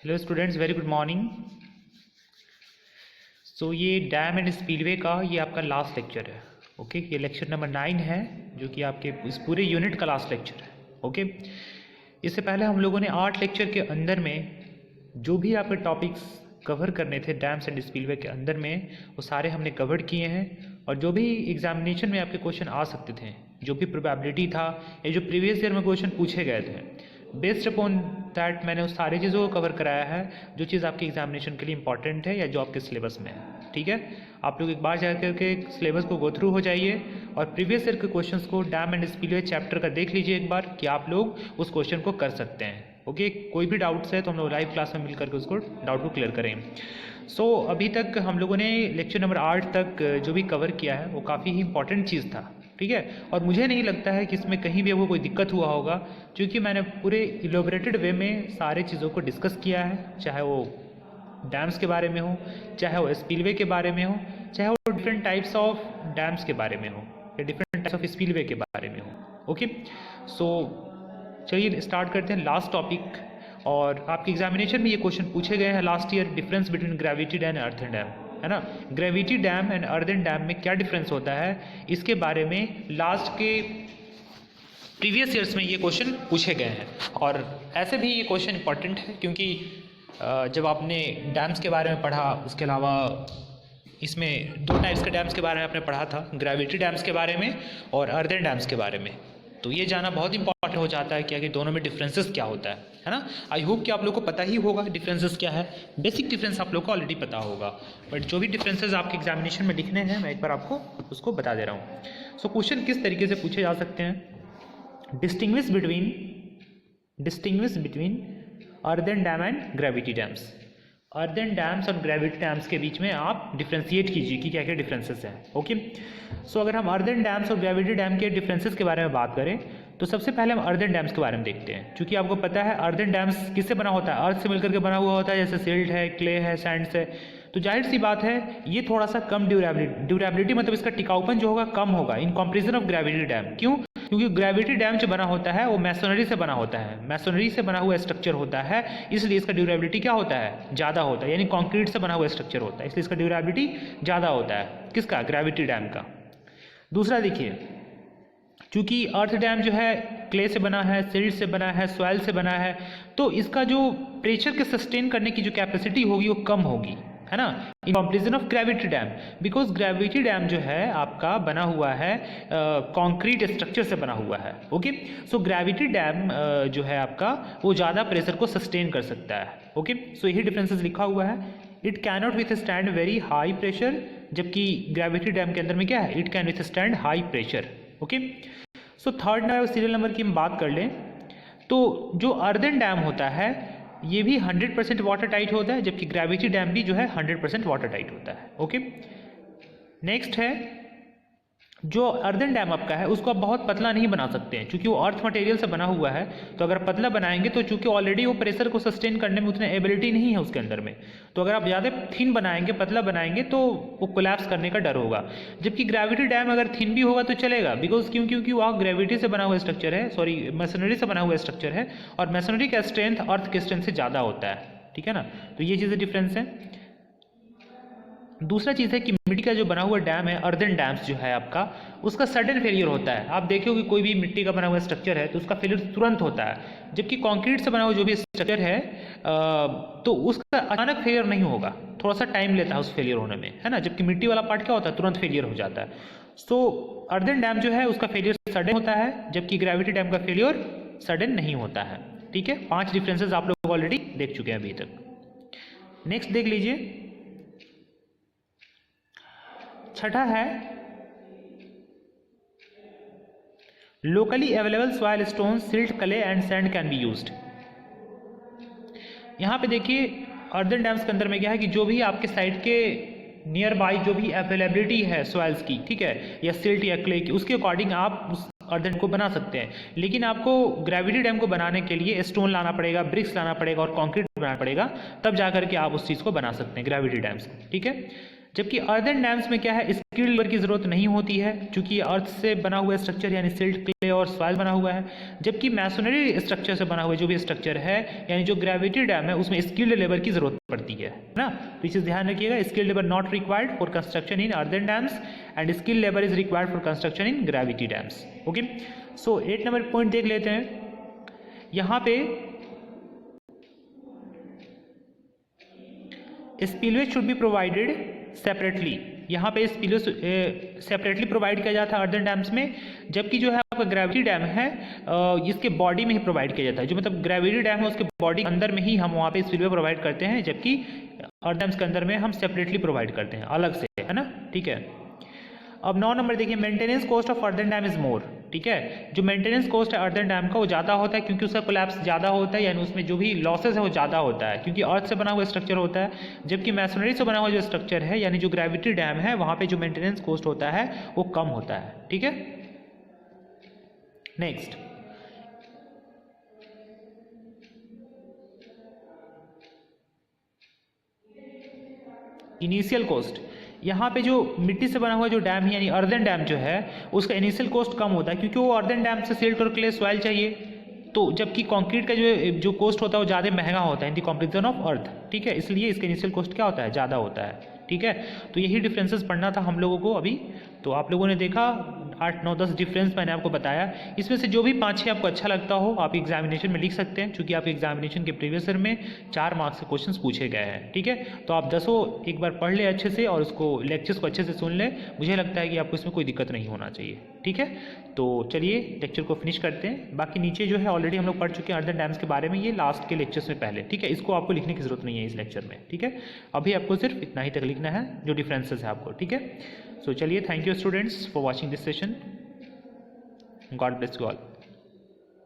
Hello students, very good morning. So ये dam and spillway का ये आपका लास्ट लेक्चर है। ओके, ये लेक्चर नंबर 9 है जो कि आपके इस पूरे यूनिट का लास्ट लेक्चर है। ओके, इससे पहले हम लोगों ने 8 लेक्चर के अंदर में जो भी आपके टॉपिक्स कवर करने थे डैम्स एंड स्पीलवे के अंदर में, वो सारे हमने कवर किए हैं। और जो भी एग्जामिनेशन में आपके क्वेश्चन आ सकते थे, जो भी प्रोबेबिलिटी था या जो प्रीवियस ईयर में क्वेश्चन पूछे गए थे, बेस्ड अपॉन दैट मैंने उस सारी चीज़ों को कवर कराया है जो चीज़ आपके एग्जामिनेशन के लिए इंपॉर्टेंट है या जो आपके सिलेबस में है। ठीक है, आप लोग एक बार जा करके सिलेबस को गो थ्रू हो जाइए और प्रीवियस ईयर के क्वेश्चंस को डैम एंड स्पीलवे चैप्टर का देख लीजिए एक बार कि आप लोग उस क्वेश्चन को कर सकते हैं। ओके, कोई भी डाउट्स है तो हम लोग लाइव क्लास में मिल करके उसको डाउट को क्लियर करें। सो अभी तक हम लोगों ने लेक्चर नंबर 8 तक जो भी कवर किया है वो काफ़ी ही इंपॉर्टेंट चीज़ था। ठीक है, और मुझे नहीं लगता है कि इसमें कहीं भी आपको कोई दिक्कत हुआ होगा, क्योंकि मैंने पूरे इलोबरेटेड वे में सारे चीज़ों को डिस्कस किया है, चाहे वो डैम्स के बारे में हो, चाहे वो स्पीलवे के बारे में हो, चाहे वो डिफरेंट टाइप्स ऑफ डैम्स के बारे में हो या डिफरेंट टाइप्स ऑफ स्पीलवे के बारे में हो। ओके, सो चलिए स्टार्ट करते हैं लास्ट टॉपिक। और आपके एग्जामिनेशन में ये क्वेश्चन पूछे गए हैं last year, difference between gravity dam and earthen dam, है ना। Gravity dam and earthen dam में क्या डिफरेंस होता है, इसके बारे में लास्ट के प्रीवियस ईयर्स में ये क्वेश्चन पूछे गए हैं। और ऐसे भी ये क्वेश्चन इंपॉर्टेंट है क्योंकि जब आपने डैम्स के बारे में पढ़ा, उसके अलावा इसमें 2 टाइप्स के डैम्स के बारे में आपने पढ़ा था, ग्रेविटी डैम्स के बारे में और अर्दन डैम्स के बारे में, तो ये जाना बहुत इंपॉर्टेंट हो जाता है कि आखिर दोनों में डिफरेंसेस क्या होता है ना। आई होप कि आप लोग को पता ही होगा डिफरेंसेस क्या है, बेसिक डिफरेंस आप लोग को ऑलरेडी पता होगा, बट जो भी डिफरेंसेस आपके एग्जामिनेशन में लिखने हैं मैं एक बार आपको उसको बता दे रहा हूँ। सो क्वेश्चन किस तरीके से पूछे जा सकते हैं, distinguish between earthen dam and gravity dams. Earthen dams और ग्रेविटी डैम्स के बीच में आप डिफ्रेंशिएट कीजिए कि क्या क्या डिफरेंसेस हैं। ओके, सो अगर हम अर्दन डैम्स और ग्रेविटी डैम के डिफरेंसेस के बारे में बात करें तो सबसे पहले हम अर्दन डैम्स के बारे में देखते हैं। क्योंकि आपको पता है अर्दन डैम्स किससे बना होता है, अर्थ से मिलकर के बना हुआ होता है, जैसे सिल्ट है, क्ले है, सैंड्स है। तो जाहिर सी बात है ये थोड़ा सा कम ड्यूरेबिलिटी मतलब इसका टिकाऊपन जो होगा कम होगा in comparison of gravity dam. क्यों? क्योंकि ग्रेविटी डैम जो बना होता है वो मैसोनरी से बना होता है, मैसोनरी से बना हुआ स्ट्रक्चर होता है, इसलिए इसका ड्यूरेबिलिटी क्या होता है, ज़्यादा होता है, यानी कंक्रीट से बना हुआ स्ट्रक्चर होता है, इसलिए इसका ड्यूरेबिलिटी ज़्यादा होता है। किसका? ग्रेविटी डैम का। दूसरा देखिए, चूँकि अर्थ डैम जो है क्ले से बना है, सिल्ट से बना है, सॉइल से बना है, तो इसका जो प्रेशर के सस्टेन करने की जो कैपेसिटी होगी वो कम होगी, है ना, in comparison of gravity dam. Because gravity dam जो है आपका बना हुआ है कंक्रीट स्ट्रक्चर से बना हुआ है। ओके, सो ग्रेविटी डैम जो है आपका वो ज़्यादा प्रेशर को सस्टेन कर सकता है। ओके, सो यही डिफरेंसेस लिखा हुआ है। It cannot withstand very high pressure, जबकि ग्रेविटी डैम के अंदर में क्या है, it can withstand high pressure. Okay, so third serial number की हम बात कर लें तो जो अर्दन डैम होता है ये भी 100% वाटर टाइट होता है, जबकि ग्रेविटी डैम भी जो है 100% वाटर टाइट होता है। ओके, नेक्स्ट है जो अर्दन डैम आपका है उसको आप बहुत पतला नहीं बना सकते हैं, क्योंकि वो अर्थ मटेरियल से बना हुआ है। तो अगर पतला बनाएंगे तो चूंकि ऑलरेडी वो प्रेशर को सस्टेन करने में उतनी एबिलिटी नहीं है उसके अंदर में, तो अगर आप ज़्यादा थिन बनाएंगे, पतला बनाएंगे तो वो कोलैप्स करने का डर होगा। जबकि ग्रेविटी डैम अगर थिन भी होगा तो चलेगा, बिकॉज क्योंकि वहाँ ग्रेविटी से बना हुआ स्ट्रक्चर है, सॉरी मैसोनरी से बना हुआ स्ट्रक्चर है, और मैसोनरी का स्ट्रेंथ अर्थ के स्ट्रेंथ से ज़्यादा होता है। ठीक है ना, तो ये चीज़ें डिफरेंस है। दूसरा चीज़ है कि मिट्टी का जो बना हुआ डैम है, अर्दन डैम्स जो है आपका, उसका सडन फेलियर होता है। आप देखोगे कोई भी मिट्टी का बना हुआ स्ट्रक्चर है तो उसका फेलियर तुरंत होता है, जबकि कंक्रीट से बना हुआ जो भी स्ट्रक्चर है तो उसका अचानक फेलियर नहीं होगा, थोड़ा सा टाइम लेता है उस फेलियर होने में, है ना। जबकि मिट्टी वाला पार्ट क्या होता है, तुरंत फेलियर हो जाता है। सो अर्दन डैम जो है उसका फेलियर सडन होता है, जबकि ग्रेविटी डैम का फेलियर सडन नहीं होता है। ठीक है, 5 डिफरेंसेज आप लोग ऑलरेडी देख चुके हैं अभी तक। नेक्स्ट देख लीजिए, छठा है locally available soil stone, silt, clay and sand can be used. यहाँ पे देखिए अर्दन डैम्स के अंदर में क्या है कि जो भी आपके साइड के नियर बाई जो भी अवेलेबिलिटी है सॉइल्स की, ठीक है, या सिल्ट या क्ले की, उसके अकॉर्डिंग आप उस अर्दन को बना सकते हैं। लेकिन आपको ग्रेविटी डैम को बनाने के लिए स्टोन लाना पड़ेगा, ब्रिक्स लाना पड़ेगा और कंक्रीट बनाना पड़ेगा, तब जाकर के आप उस चीज़ को बना सकते हैं ग्रेविटी डैम्स को। ठीक है, जबकि अर्थन डैम्स में क्या है, स्किल्ड लेबर की ज़रूरत नहीं होती है क्योंकि अर्थ से बना हुआ स्ट्रक्चर यानी सिल्ट, क्ले और सॉइल बना हुआ है। जबकि मैसोनरी स्ट्रक्चर से बना हुआ जो भी स्ट्रक्चर है यानी जो ग्रेविटी डैम है उसमें स्किल्ड लेबर की ज़रूरत पड़ती है ना। तो चीज़ ध्यान रखिएगा, skilled labour not required for construction in earthen dams and skilled labour is required for construction in gravity dams. Okay, so 8 number point देख लेते हैं। यहाँ पे spillway should be provided separately, यहाँ पे स्पिलवे सेपरेटली प्रोवाइड किया जाता है अर्थन डैम्स में, जबकि जो है आपका ग्रेविटी डैम है इसके बॉडी में ही प्रोवाइड किया जाता है। जो मतलब ग्रेविटी डैम है उसके बॉडी के अंदर में ही हम वहाँ पे स्पिलवे प्रोवाइड करते हैं, जबकि अर्थ डैम्स के अंदर में हम सेपरेटली प्रोवाइड करते हैं, अलग से, है ना। ठीक है, अब 9 नंबर देखिए, maintenance cost of earthen dam is more. ठीक है, जो मेंटेनेंस कॉस्ट है अर्थन डैम का वो ज़्यादा होता है क्योंकि उसका कोलैप्स ज़्यादा होता है, यानी उसमें जो भी लॉसेस है वो ज़्यादा होता है क्योंकि अर्थ से बना हुआ स्ट्रक्चर होता है। जबकि मैसोनरी से बना हुआ जो स्ट्रक्चर है यानी जो ग्रेविटी डैम है वहाँ पे जो मेंटेनेंस कॉस्ट होता है वो कम होता है। ठीक है, नेक्स्ट इनिशियल कॉस्ट। यहाँ पे जो मिट्टी से बना हुआ जो डैम है यानी अर्दन डैम जो है उसका इनिशियल कॉस्ट कम होता है क्योंकि वो अर्दन डैम से सिल्ट और क्ले सॉइल चाहिए, तो जबकि कंक्रीट का जो कॉस्ट होता है वो ज़्यादा महंगा होता है in the comparison of earth. ठीक है, इसलिए इसका इनिशियल कॉस्ट क्या होता है, ज़्यादा होता है। ठीक है, तो यही डिफरेंसेस पढ़ना था हम लोगों को अभी। तो आप लोगों ने देखा 8, 9, 10 डिफरेंस मैंने आपको बताया। इसमें से जो भी 5-6 आपको अच्छा लगता हो आप एग्जामिनेशन में लिख सकते हैं, क्योंकि आपके एग्जामिनेशन के प्रीवियस ईयर में 4 मार्क्स के क्वेश्चंस पूछे गए हैं। ठीक है, तो आप 10 एक बार पढ़ ले अच्छे से और उसको लेक्चर्स को अच्छे से सुन ले। मुझे लगता है कि आपको इसमें कोई दिक्कत नहीं होना चाहिए। ठीक है, तो चलिए लेक्चर को फिनिश करते हैं। बाकी नीचे जो है ऑलरेडी हम लोग पढ़ चुके हैं अर्दन डैम्स के बारे में, ये लास्ट के लेक्चर्स में पहले। ठीक है, इसको आपको लिखने की जरूरत नहीं है इस लेक्चर में। ठीक है, अभी आपको सिर्फ इतना ही तक लिखना है जो डिफरेंसेस है आपको। ठीक है, सो चलिए, thank you students for watching this session. God bless you all.